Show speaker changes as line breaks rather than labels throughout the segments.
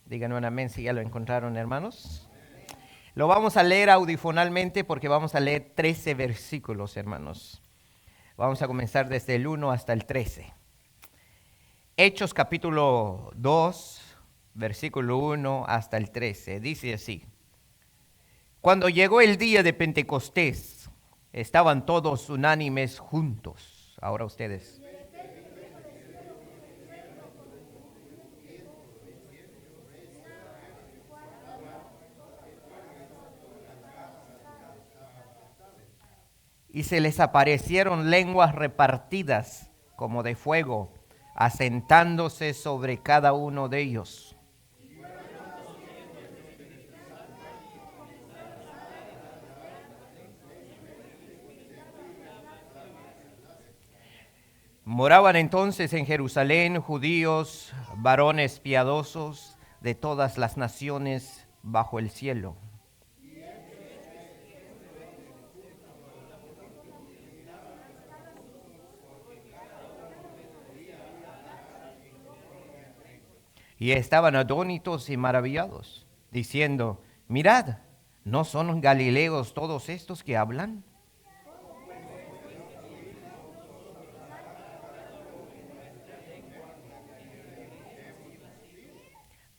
Digan un amén si ya lo encontraron, hermanos. Lo vamos a leer audifonalmente porque vamos a leer 13 versículos, hermanos. Vamos a comenzar desde el 1 hasta el 13. Hechos capítulo 2, versículo 1 hasta el 13. Dice así. Cuando llegó el día de Pentecostés, estaban todos unánimes juntos. Ahora ustedes. Y se les aparecieron lenguas repartidas como de fuego, asentándose sobre cada uno de ellos. Moraban entonces en Jerusalén judíos, varones piadosos de todas las naciones bajo el cielo. Y estaban atónitos y maravillados, diciendo, mirad, ¿no son galileos todos estos que hablan?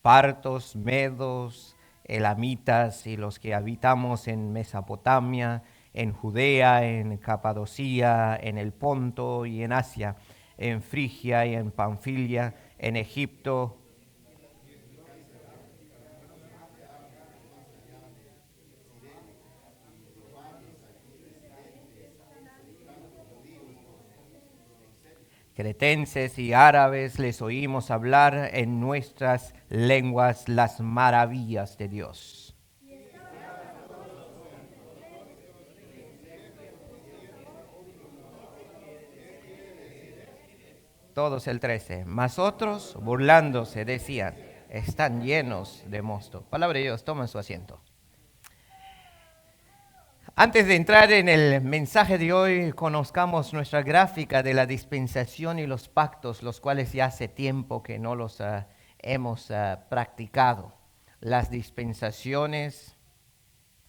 Partos, medos, elamitas y los que habitamos en Mesopotamia, en Judea, en Capadocia, en el Ponto y en Asia, en Frigia y en Panfilia, en Egipto, cretenses y árabes, les oímos hablar en nuestras lenguas las maravillas de Dios. Todos el 13. Mas otros, burlándose, decían, están llenos de mosto. Palabra de Dios, tomen su asiento. Antes de entrar en el mensaje de hoy, conozcamos nuestra gráfica de la dispensación y los pactos, los cuales ya hace tiempo que no los hemos practicado. Las dispensaciones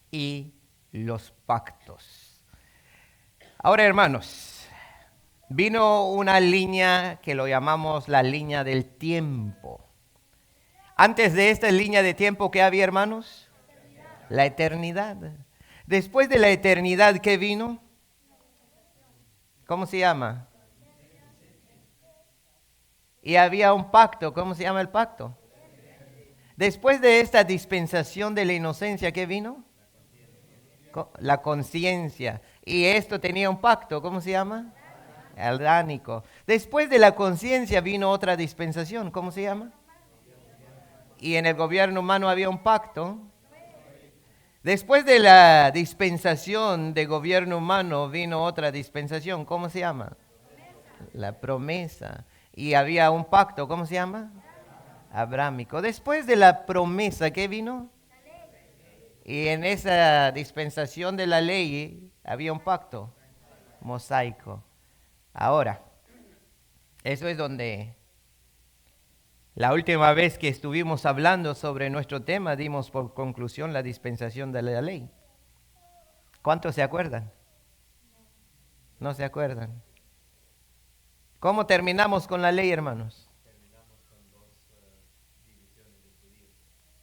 y los pactos. Ahora, hermanos, vino una línea que lo llamamos la línea del tiempo. Antes de esta línea de tiempo, ¿qué había, hermanos? La eternidad. Después de la eternidad, ¿qué vino? ¿Cómo se llama? Y había un pacto. ¿Cómo se llama el pacto? Después de esta dispensación de la inocencia, ¿qué vino? La conciencia. Y esto tenía un pacto. ¿Cómo se llama? Adánico. Después de la conciencia vino otra dispensación. ¿Cómo se llama? Y en el gobierno humano había un pacto. Después de la dispensación de gobierno humano vino otra dispensación. ¿Cómo se llama? La promesa. Y había un pacto. ¿Cómo se llama? Abrámico. Después de la promesa, ¿qué vino? Y en esa dispensación de la ley había un pacto mosaico. Ahora, eso es donde la última vez que estuvimos hablando sobre nuestro tema dimos por conclusión la dispensación de la ley. ¿Cuántos se acuerdan? ¿No se acuerdan? ¿Cómo terminamos con la ley, hermanos?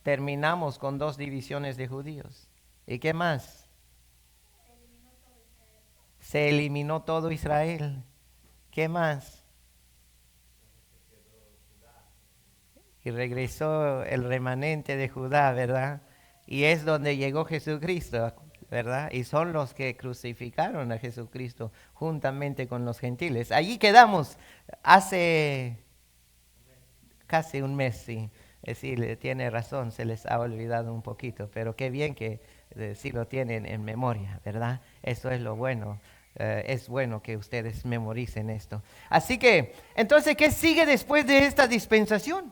Terminamos con dos divisiones de judíos. ¿Y qué más? Se eliminó todo Israel. ¿Qué más? Y regresó el remanente de Judá, ¿verdad? Y es donde llegó Jesucristo, ¿verdad? Y son los que crucificaron a Jesucristo juntamente con los gentiles. Allí quedamos hace casi un mes, sí. Es decir, tiene razón, se les ha olvidado un poquito, pero qué bien que sí lo tienen en memoria, ¿verdad? Eso es lo bueno. Es bueno que ustedes memoricen esto. Así que, entonces, ¿qué sigue después de esta dispensación?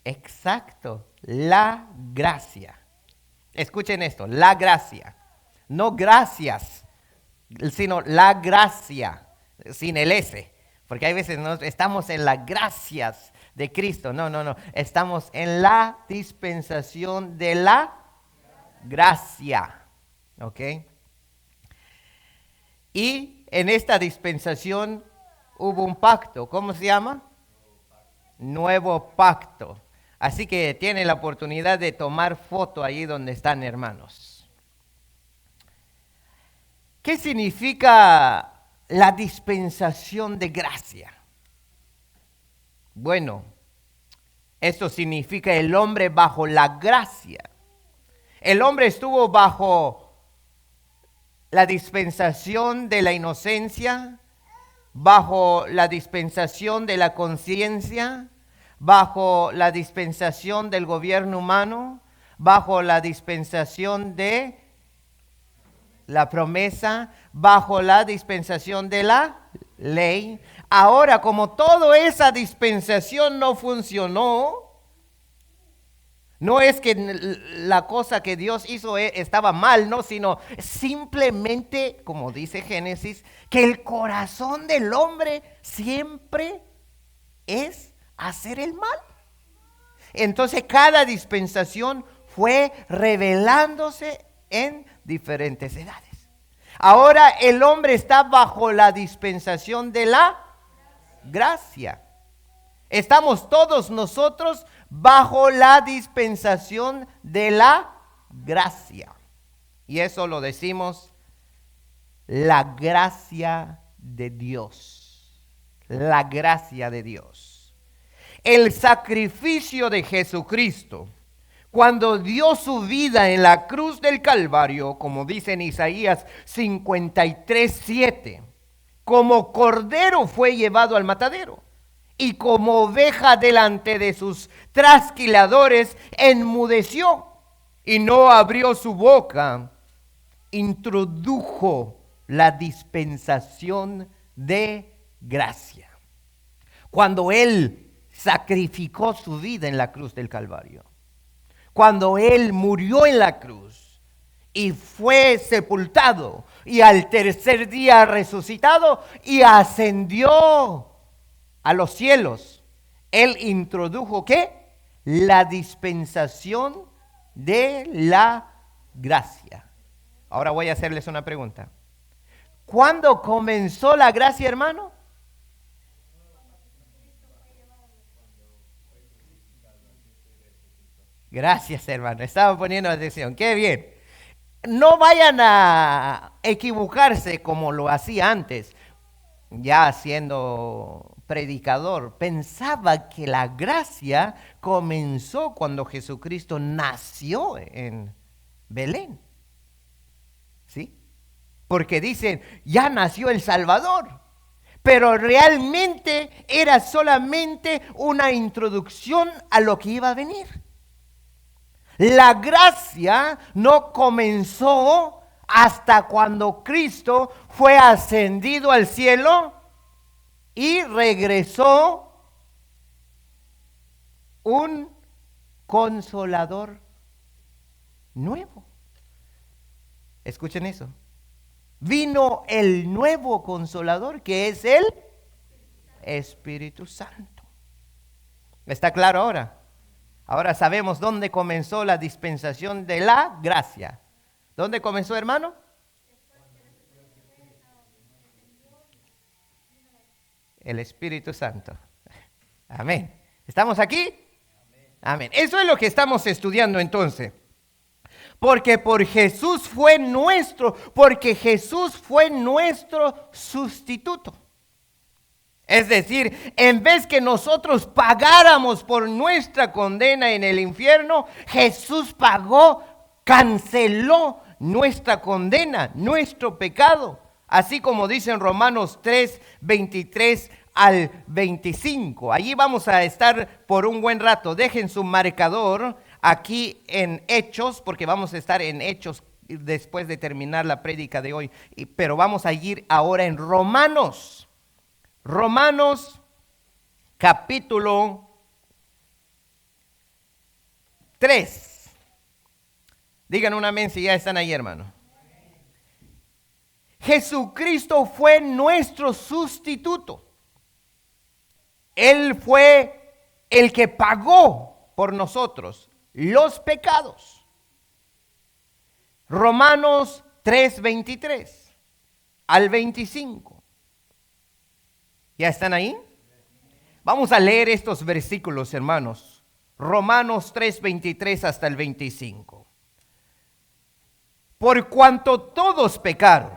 Exacto, la gracia. Escuchen esto, la gracia. No gracias, sino la gracia, sin el S. Porque hay veces no estamos en las gracias de Cristo. No, no, no. Estamos en la dispensación de la gracia. ¿Ok? Y en esta dispensación hubo un pacto. ¿Cómo se llama? Nuevo pacto. Así que tiene la oportunidad de tomar foto ahí donde están, hermanos. ¿Qué significa la dispensación de gracia? Bueno, esto significa el hombre bajo la gracia. El hombre estuvo bajo la dispensación de la inocencia, bajo la dispensación de la conciencia, bajo la dispensación del gobierno humano, bajo la dispensación de la promesa, bajo la dispensación de la ley. Ahora, como toda esa dispensación no funcionó, no es que la cosa que Dios hizo estaba mal, no, sino simplemente, como dice Génesis, que el corazón del hombre siempre es hacer el mal. Entonces cada dispensación fue revelándose en diferentes edades. Ahora el hombre está bajo la dispensación de la gracia. Estamos todos nosotros bajo la dispensación de la gracia. Y eso lo decimos, la gracia de Dios. La gracia de Dios. El sacrificio de Jesucristo, cuando dio su vida en la cruz del Calvario, como dice en Isaías 53:7, como cordero fue llevado al matadero, y como oveja delante de sus trasquiladores enmudeció y no abrió su boca, introdujo la dispensación de gracia. Cuando Él sacrificó su vida en la cruz del Calvario, cuando Él murió en la cruz y fue sepultado y al tercer día resucitado y ascendió a los cielos, Él introdujo ¿qué? La dispensación de la gracia. Ahora voy a hacerles una pregunta. ¿Cuándo comenzó la gracia, hermano? Gracias, hermano. Estaba poniendo atención. Qué bien. No vayan a equivocarse como lo hacía antes. Ya siendo predicador, pensaba que la gracia comenzó cuando Jesucristo nació en Belén. ¿Sí? Porque dicen, ya nació el Salvador. Pero realmente era solamente una introducción a lo que iba a venir. La gracia no comenzó hasta cuando Cristo fue ascendido al cielo y regresó un consolador nuevo. Escuchen eso. Vino el nuevo consolador que es el Espíritu Santo. ¿Está claro ahora? Ahora sabemos dónde comenzó la dispensación de la gracia. ¿Dónde comenzó, hermano? El Espíritu Santo. Amén. ¿Estamos aquí? Amén. Eso es lo que estamos estudiando entonces. Porque Jesús fue nuestro sustituto. Es decir, en vez que nosotros pagáramos por nuestra condena en el infierno, Jesús pagó, canceló nuestra condena, nuestro pecado. Así como dice en Romanos 3:23 al 25. Allí vamos a estar por un buen rato. Dejen su marcador aquí en Hechos, porque vamos a estar en Hechos después de terminar la prédica de hoy. Pero vamos a ir ahora en Romanos. Romanos capítulo 3. Digan un amén si ya están ahí, hermano. Jesucristo fue nuestro sustituto. Él fue el que pagó por nosotros los pecados. Romanos 3:23 al 25. ¿Ya están ahí? Vamos a leer estos versículos, hermanos. Romanos 3:23 hasta el 25. Por cuanto todos pecaron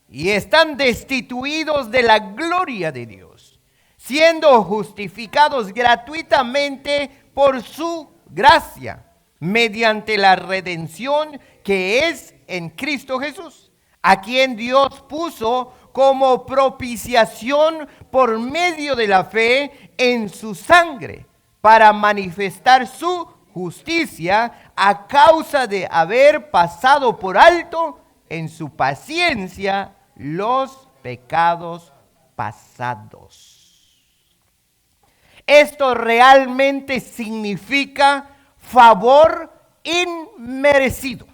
y están destituidos de la gloria de Dios, siendo justificados gratuitamente por su gracia, mediante la redención que es en Cristo Jesús, a quien Dios puso como propiciación por medio de la fe en su sangre, para manifestar su justicia a causa de haber pasado por alto en su paciencia los pecados pasados. Esto realmente significa favor inmerecido.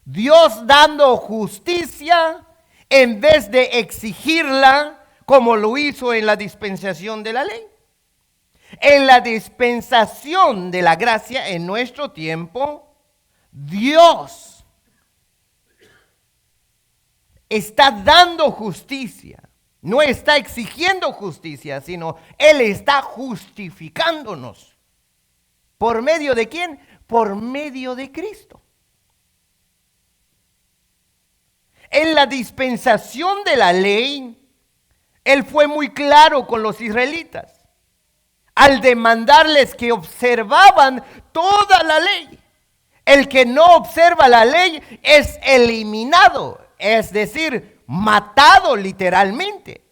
Dios dando justicia en vez de exigirla como lo hizo en la dispensación de la ley. En la dispensación de la gracia en nuestro tiempo, Dios está dando justicia. No está exigiendo justicia, sino Él está justificándonos. ¿Por medio de quién? Por medio de Cristo. En la dispensación de la ley, Él fue muy claro con los israelitas al demandarles que observaban toda la ley. El que no observa la ley es eliminado, es decir, matado literalmente.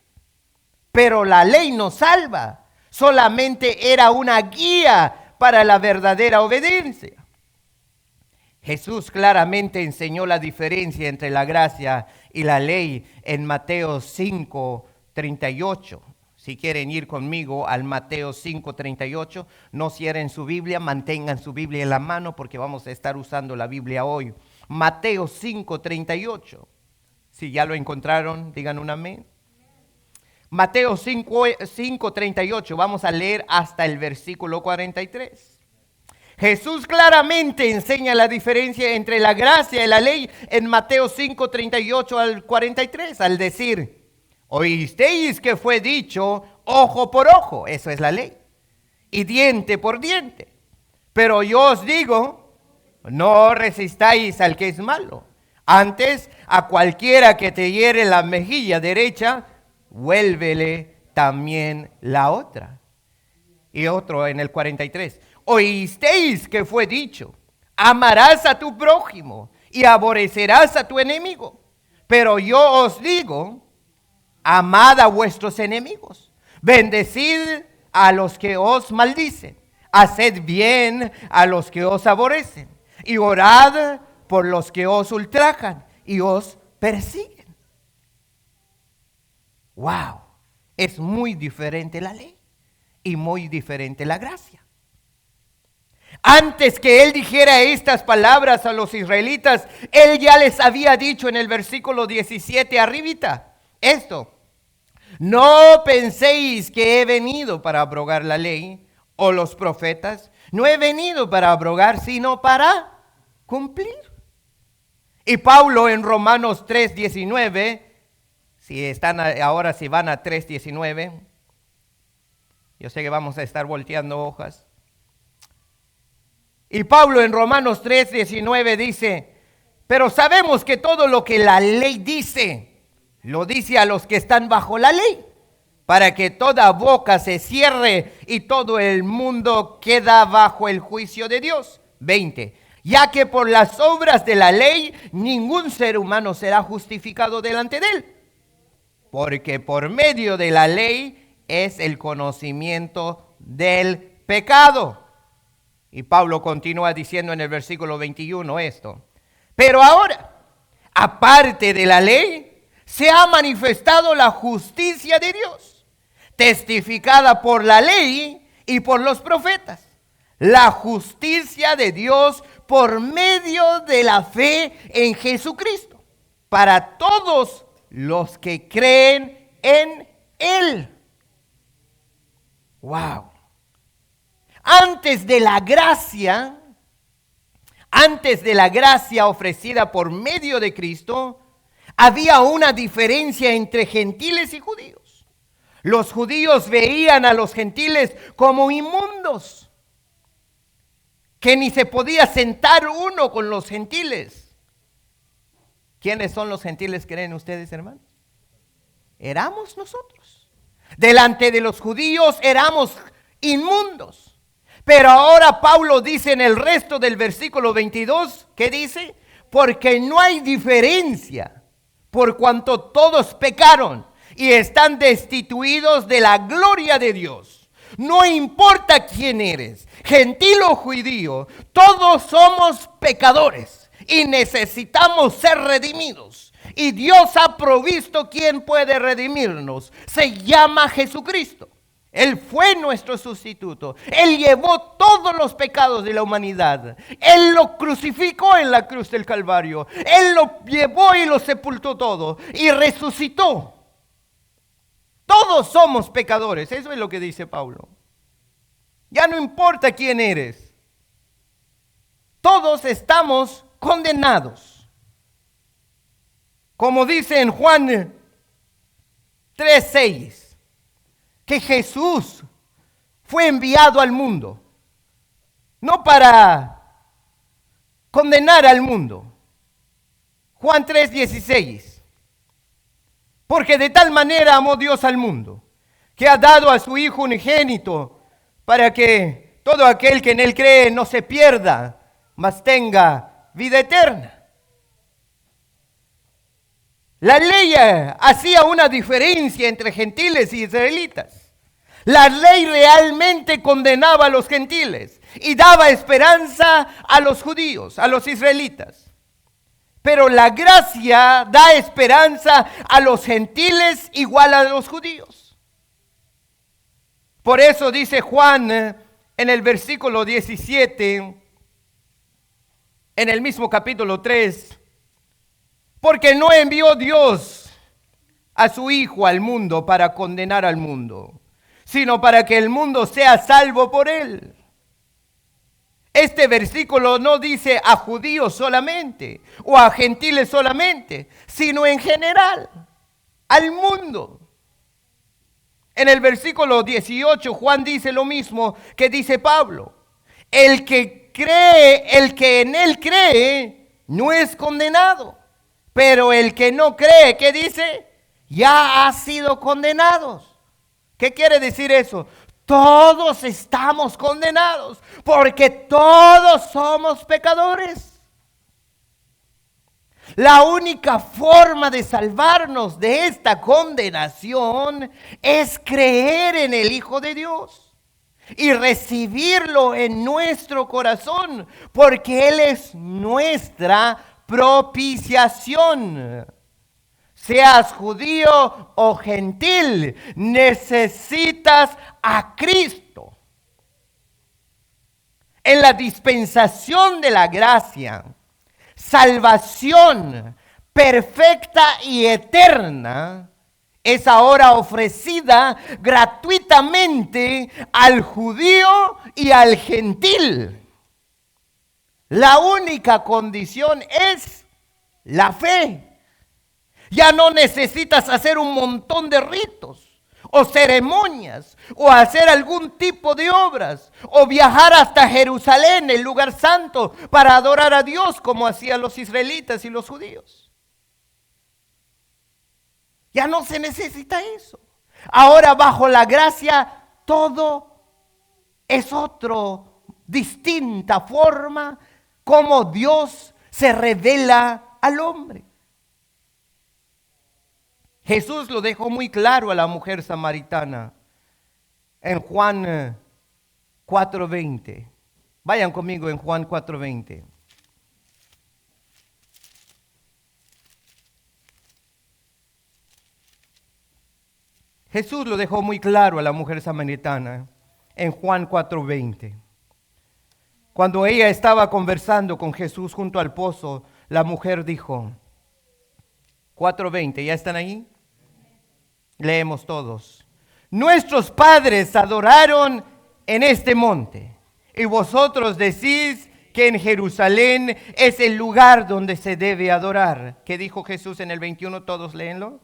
Pero la ley no salva, solamente era una guía para la verdadera obediencia. Jesús claramente enseñó la diferencia entre la gracia y la ley en Mateo 5:38. Si quieren ir conmigo al Mateo 5:38, no cierren su Biblia, mantengan su Biblia en la mano porque vamos a estar usando la Biblia hoy. Mateo 5:38. Si ya lo encontraron, digan un amén. Mateo 5:38, vamos a leer hasta el versículo 43. Jesús claramente enseña la diferencia entre la gracia y la ley en Mateo 5:38 al 43, al decir: oísteis que fue dicho ojo por ojo, eso es la ley, y diente por diente. Pero yo os digo, no resistáis al que es malo. Antes, a cualquiera que te hiere la mejilla derecha, vuélvele también la otra. Y otro en el 43. Oísteis que fue dicho, amarás a tu prójimo y aborrecerás a tu enemigo. Pero yo os digo, amad a vuestros enemigos, bendecid a los que os maldicen, haced bien a los que os aborrecen, y orad por los que os ultrajan y os persiguen. Wow, es muy diferente la ley y muy diferente la gracia. Antes que él dijera estas palabras a los israelitas, él ya les había dicho en el versículo 17 arribita, esto: no penséis que he venido para abrogar la ley o los profetas. No he venido para abrogar, sino para cumplir. Y Pablo en Romanos 3:19, si van a 3:19, yo sé que vamos a estar volteando hojas. Y Pablo en Romanos 3:19 dice: pero sabemos que todo lo que la ley dice, lo dice a los que están bajo la ley, para que toda boca se cierre y todo el mundo queda bajo el juicio de Dios. 20. Ya que por las obras de la ley ningún ser humano será justificado delante de él, porque por medio de la ley es el conocimiento del pecado. Y Pablo continúa diciendo en el versículo 21 esto: pero ahora, aparte de la ley, se ha manifestado la justicia de Dios, testificada por la ley y por los profetas. La justicia de Dios por medio de la fe en Jesucristo, para todos los que creen en Él. Wow. Antes de la gracia ofrecida por medio de Cristo, había una diferencia entre gentiles y judíos. Los judíos veían a los gentiles como inmundos, que ni se podía sentar uno con los gentiles. ¿Quiénes son los gentiles, creen ustedes, hermanos? Éramos nosotros. Delante de los judíos éramos inmundos. Pero ahora Pablo dice en el resto del versículo 22, ¿qué dice? Porque no hay diferencia, por cuanto todos pecaron y están destituidos de la gloria de Dios. No importa quién eres, gentil o judío, todos somos pecadores y necesitamos ser redimidos. Y Dios ha provisto quien puede redimirnos. Se llama Jesucristo. Él fue nuestro sustituto. Él llevó todos los pecados de la humanidad. Él lo crucificó en la cruz del Calvario. Él lo llevó y lo sepultó todo. Y resucitó. Todos somos pecadores. Eso es lo que dice Pablo. Ya no importa quién eres. Todos estamos condenados. Como dice en Juan 3:6. Que Jesús fue enviado al mundo, no para condenar al mundo. Juan 3:16. Porque de tal manera amó Dios al mundo, que ha dado a su Hijo unigénito, para que todo aquel que en él cree no se pierda, mas tenga vida eterna. La ley hacía una diferencia entre gentiles y israelitas. La ley realmente condenaba a los gentiles y daba esperanza a los judíos, a los israelitas. Pero la gracia da esperanza a los gentiles igual a los judíos. Por eso dice Juan en el versículo 17, en el mismo capítulo 3, porque no envió Dios a su Hijo al mundo para condenar al mundo, sino para que el mundo sea salvo por él. Este versículo no dice a judíos solamente o a gentiles solamente, sino en general, al mundo. En el versículo 18 Juan dice lo mismo que dice Pablo. El que en él cree, no es condenado. Pero el que no cree, ¿qué dice? Ya ha sido condenado. ¿Qué quiere decir eso? Todos estamos condenados porque todos somos pecadores. La única forma de salvarnos de esta condenación es creer en el Hijo de Dios y recibirlo en nuestro corazón, porque Él es nuestra propiciación. Seas judío o gentil, necesitas a Cristo. En la dispensación de la gracia, salvación perfecta y eterna es ahora ofrecida gratuitamente al judío y al gentil. La única condición es la fe. Ya no necesitas hacer un montón de ritos o ceremonias o hacer algún tipo de obras o viajar hasta Jerusalén, el lugar santo, para adorar a Dios como hacían los israelitas y los judíos. Ya no se necesita eso. Ahora bajo la gracia todo es otro, distinta forma como Dios se revela al hombre. Jesús lo dejó muy claro a la mujer samaritana en Juan 4:20. Vayan conmigo en Juan 4:20. Jesús lo dejó muy claro a la mujer samaritana en Juan 4:20. Cuando ella estaba conversando con Jesús junto al pozo, la mujer dijo, 4:20, ¿ya están ahí? Leemos todos. nuestros padres adoraron en este monte, y vosotros decís que en Jerusalén es el lugar donde se debe adorar. ¿Qué dijo Jesús en el 21? Todos léenlo.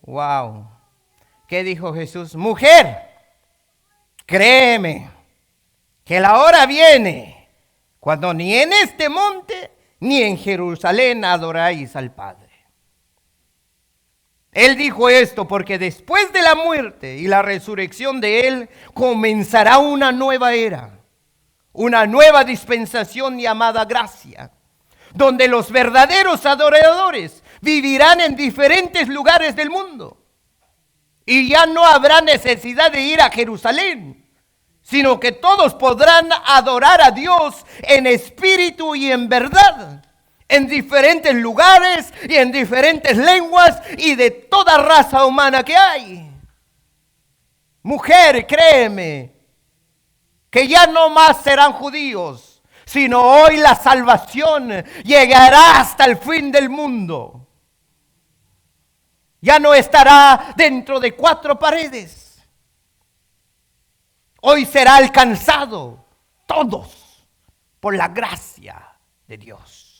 Wow. ¿Qué dijo Jesús? Mujer, créeme que la hora viene cuando ni en este monte ni en Jerusalén adoráis al Padre. Él dijo esto porque después de la muerte y la resurrección de Él comenzará una nueva era, una nueva dispensación llamada gracia, donde los verdaderos adoradores vivirán en diferentes lugares del mundo. Y ya no habrá necesidad de ir a Jerusalén, sino que todos podrán adorar a Dios en espíritu y en verdad, en diferentes lugares y en diferentes lenguas y de toda raza humana que hay. Mujer, créeme, que ya no más serán judíos, sino hoy la salvación llegará hasta el fin del mundo. Ya no estará dentro de cuatro paredes. Hoy será alcanzado todos por la gracia de Dios.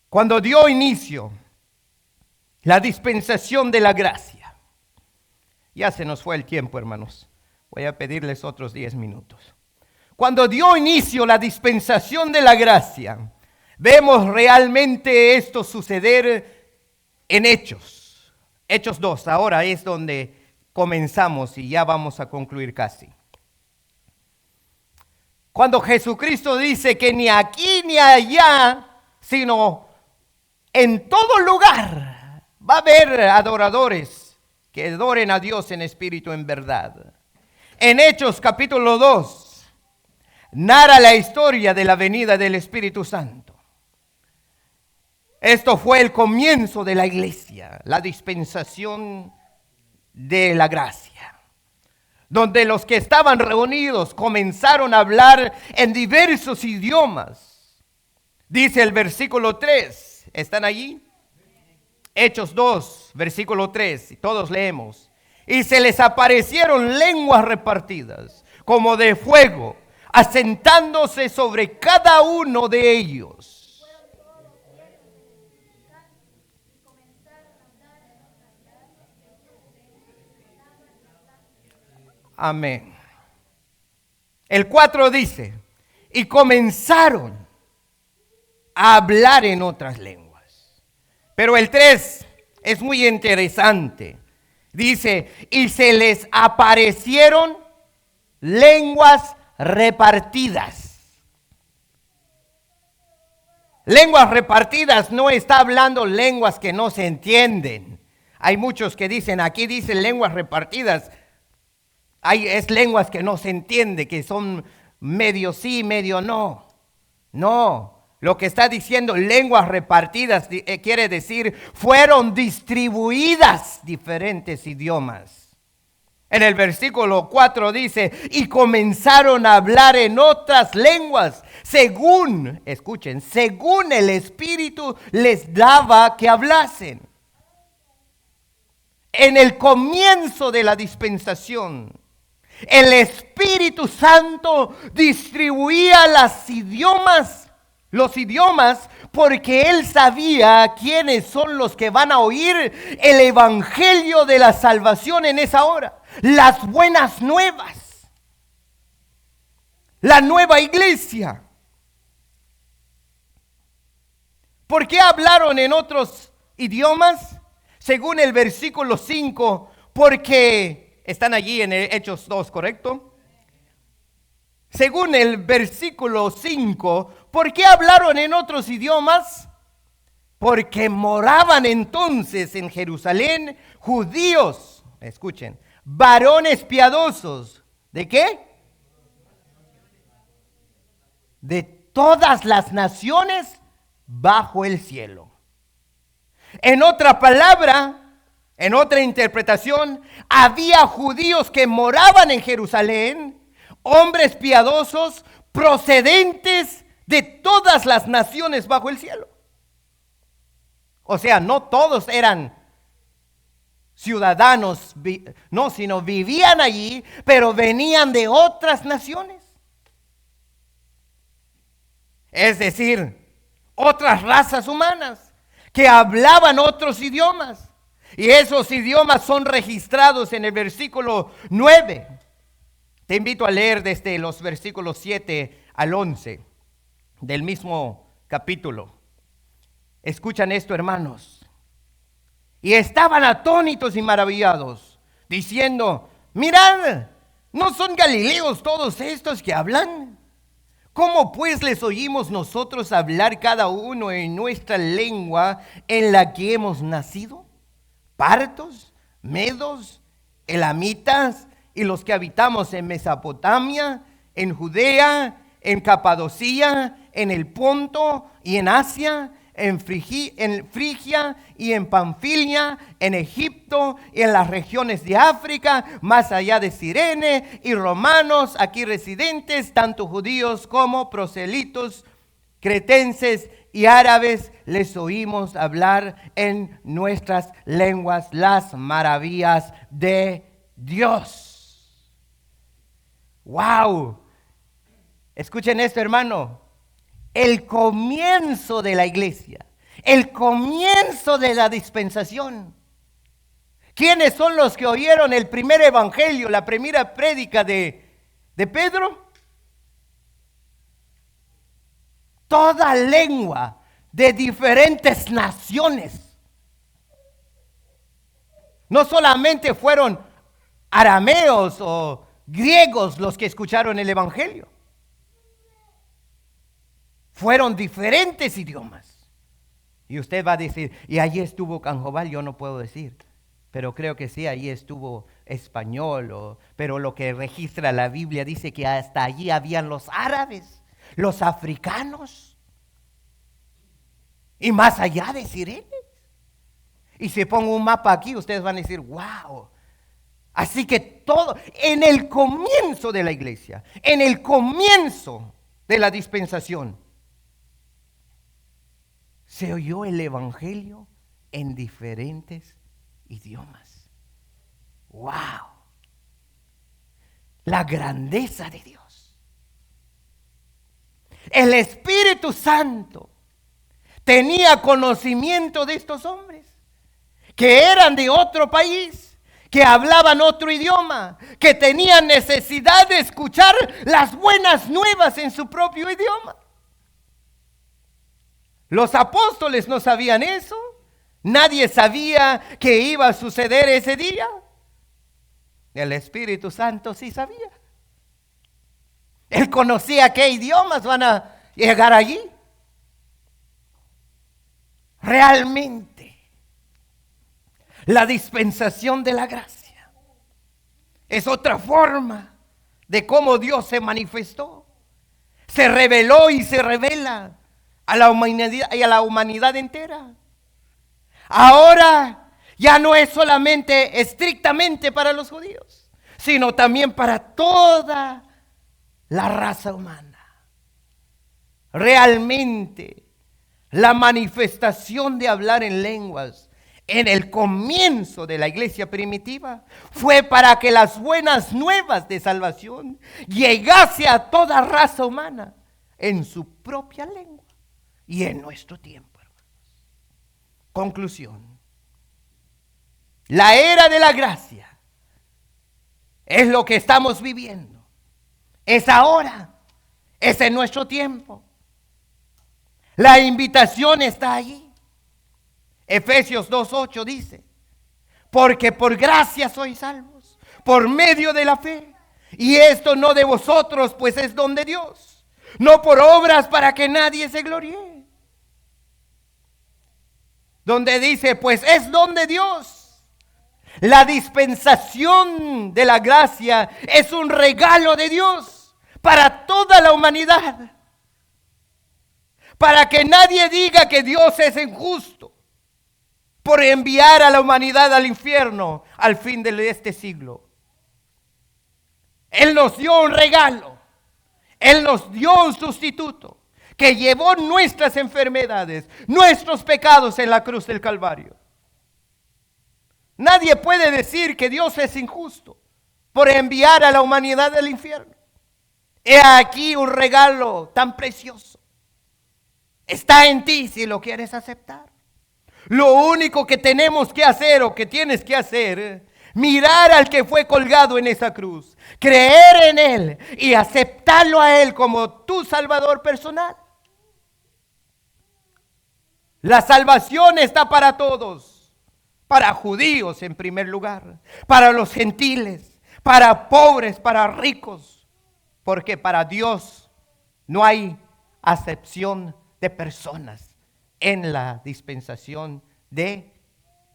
Cuando dio inicio la dispensación de la gracia, ya se nos fue el tiempo, hermanos. Voy a pedirles otros 10 minutos. Cuando dio inicio la dispensación de la gracia, vemos realmente esto suceder en Hechos. Hechos 2, ahora es donde comenzamos y ya vamos a concluir casi. Cuando Jesucristo dice que ni aquí ni allá, sino en todo lugar va a haber adoradores que adoren a Dios en espíritu en verdad. En Hechos capítulo 2, narra la historia de la venida del Espíritu Santo. Esto fue el comienzo de la iglesia, la dispensación de la gracia, donde los que estaban reunidos comenzaron a hablar en diversos idiomas. Dice el versículo 3, ¿están allí? Hechos 2, versículo 3, todos leemos. Y se les aparecieron lenguas repartidas, como de fuego, asentándose sobre cada uno de ellos. Amén. El 4 dice, y comenzaron a hablar en otras lenguas. Pero el 3 es muy interesante. Dice, y se les aparecieron lenguas repartidas. Lenguas repartidas no está hablando lenguas que no se entienden. Hay muchos que dicen, aquí dicen lenguas repartidas. Es lenguas que no se entiende, que son medio sí, medio no. No, lo que está diciendo lenguas repartidas quiere decir fueron distribuidas diferentes idiomas. En el versículo 4 dice, y comenzaron a hablar en otras lenguas, según, escuchen, según el Espíritu les daba que hablasen. En el comienzo de la dispensación, el Espíritu Santo distribuía los idiomas, porque Él sabía quiénes son los que van a oír el evangelio de la salvación en esa hora. Las buenas nuevas. La nueva iglesia. ¿Por qué hablaron en otros idiomas? Según el versículo 5, porque están allí en Hechos 2, ¿correcto? Según el versículo 5, ¿por qué hablaron en otros idiomas? Porque moraban entonces en Jerusalén judíos, escuchen, varones piadosos. ¿De qué? De todas las naciones bajo el cielo. En otra palabra, En otra interpretación, había judíos que moraban en Jerusalén, hombres piadosos procedentes de todas las naciones bajo el cielo. O sea, no todos eran ciudadanos, no, sino vivían allí, pero venían de otras naciones. Es decir, otras razas humanas que hablaban otros idiomas. Y esos idiomas son registrados en el versículo 9. Te invito a leer desde los versículos 7 al 11 del mismo capítulo. Escuchan esto, hermanos. Y estaban atónitos y maravillados, diciendo: mirad, ¿no son galileos todos estos que hablan? ¿Cómo pues les oímos nosotros hablar cada uno en nuestra lengua en la que hemos nacido? Partos, medos, elamitas y los que habitamos en Mesopotamia, en Judea, en Capadocia, en el Ponto y en Asia, en Frigia y en Panfilia, en Egipto y en las regiones de África, más allá de Cirene, y romanos aquí residentes, tanto judíos como proselitos, cretenses y árabes, les oímos hablar en nuestras lenguas las maravillas de Dios. ¡Wow! Escuchen esto, hermano. El comienzo de la iglesia, el comienzo de la dispensación. ¿Quiénes son los que oyeron el primer evangelio, la primera prédica de Pedro? Toda lengua de diferentes naciones. No solamente fueron arameos o griegos los que escucharon el evangelio. Fueron diferentes idiomas. Y usted va a decir, y allí estuvo Canjobal, yo no puedo decir. Pero creo que sí, allí estuvo español. Pero lo que registra la Biblia dice que hasta allí habían los árabes, los africanos. Y más allá de Cirene. Y si pongo un mapa aquí, ustedes van a decir, wow. Así que todo, en el comienzo de la iglesia, en el comienzo de la dispensación, se oyó el evangelio en diferentes idiomas. ¡Wow! La grandeza de Dios. El Espíritu Santo tenía conocimiento de estos hombres, que eran de otro país, que hablaban otro idioma, que tenían necesidad de escuchar las buenas nuevas en su propio idioma. Los apóstoles no sabían eso. Nadie sabía que iba a suceder ese día. El Espíritu Santo sí sabía. Él conocía qué idiomas van a llegar allí. Realmente, la dispensación de la gracia es otra forma de cómo Dios se manifestó. Se reveló y se revela a la humanidad y a la humanidad entera. Ahora ya no es solamente estrictamente para los judíos, sino también para toda la raza humana. Realmente la manifestación de hablar en lenguas en el comienzo de la iglesia primitiva fue para que las buenas nuevas de salvación llegase a toda raza humana en su propia lengua. Y en nuestro tiempo, hermanos. Conclusión. La era de la gracia es lo que estamos viviendo. Es ahora. Es en nuestro tiempo. La invitación está allí. Efesios 2:8 dice: porque por gracia sois salvos, por medio de la fe. Y esto no de vosotros, pues es don de Dios. No por obras para que nadie se gloríe. Donde dice, pues es don de Dios. La dispensación de la gracia es un regalo de Dios para toda la humanidad. Para que nadie diga que Dios es injusto. por enviar a la humanidad al infierno al fin de este siglo. Él nos dio un regalo. Él nos dio un sustituto que llevó nuestras enfermedades, nuestros pecados en la cruz del Calvario. Nadie puede decir que Dios es injusto por enviar a la humanidad al infierno. He aquí un regalo tan precioso. Está en ti si lo quieres aceptar. Lo único que tenemos que hacer o que tienes que hacer, mirar al que fue colgado en esa cruz, creer en Él y aceptarlo a Él como tu Salvador personal. La salvación está para todos, para judíos en primer lugar, para los gentiles, para pobres, para ricos, porque para Dios no hay acepción de personas en la dispensación de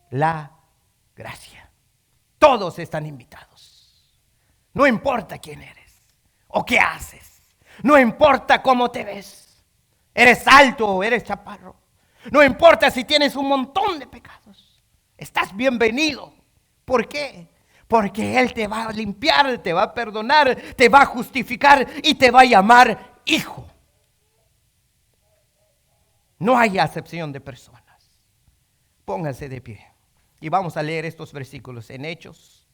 la gracia. Todos están invitados. No importa quién eres o qué haces. No importa cómo te ves. Eres alto o eres chaparro. No importa si tienes un montón de pecados. Estás bienvenido. ¿Por qué? Porque Él te va a limpiar, te va a perdonar, te va a justificar y te va a llamar hijo. No hay acepción de personas. Pónganse de pie y vamos a leer estos versículos en Hechos.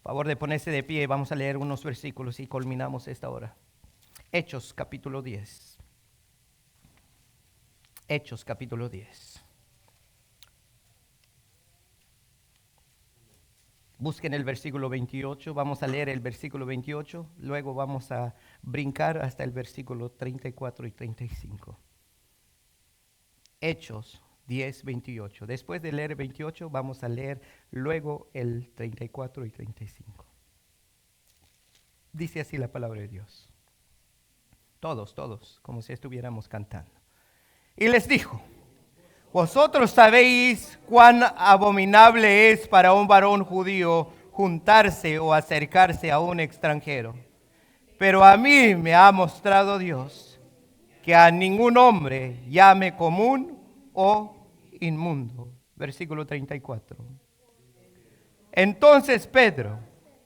Favor de ponerse de pie, vamos a leer unos versículos y culminamos esta hora. Hechos capítulo 10. Hechos capítulo 10. Busquen el versículo 28, vamos a leer el versículo 28, luego vamos a brincar hasta el versículo 34 y 35. Hechos 10, 28. Después de leer 28, vamos a leer luego el 34 y 35. Dice así la palabra de Dios. Todos, como si estuviéramos cantando. Y les dijo: vosotros sabéis cuán abominable es para un varón judío juntarse o acercarse a un extranjero. Pero a mí me ha mostrado Dios que a ningún hombre llame común o inmundo. Versículo 34. Entonces Pedro,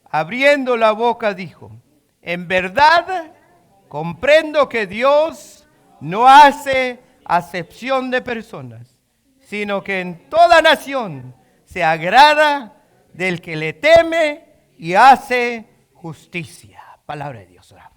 abriendo la boca, dijo: en verdad comprendo que Dios no hace acepción de personas, sino que en toda nación se agrada del que le teme y hace justicia. Palabra de Dios. Oramos.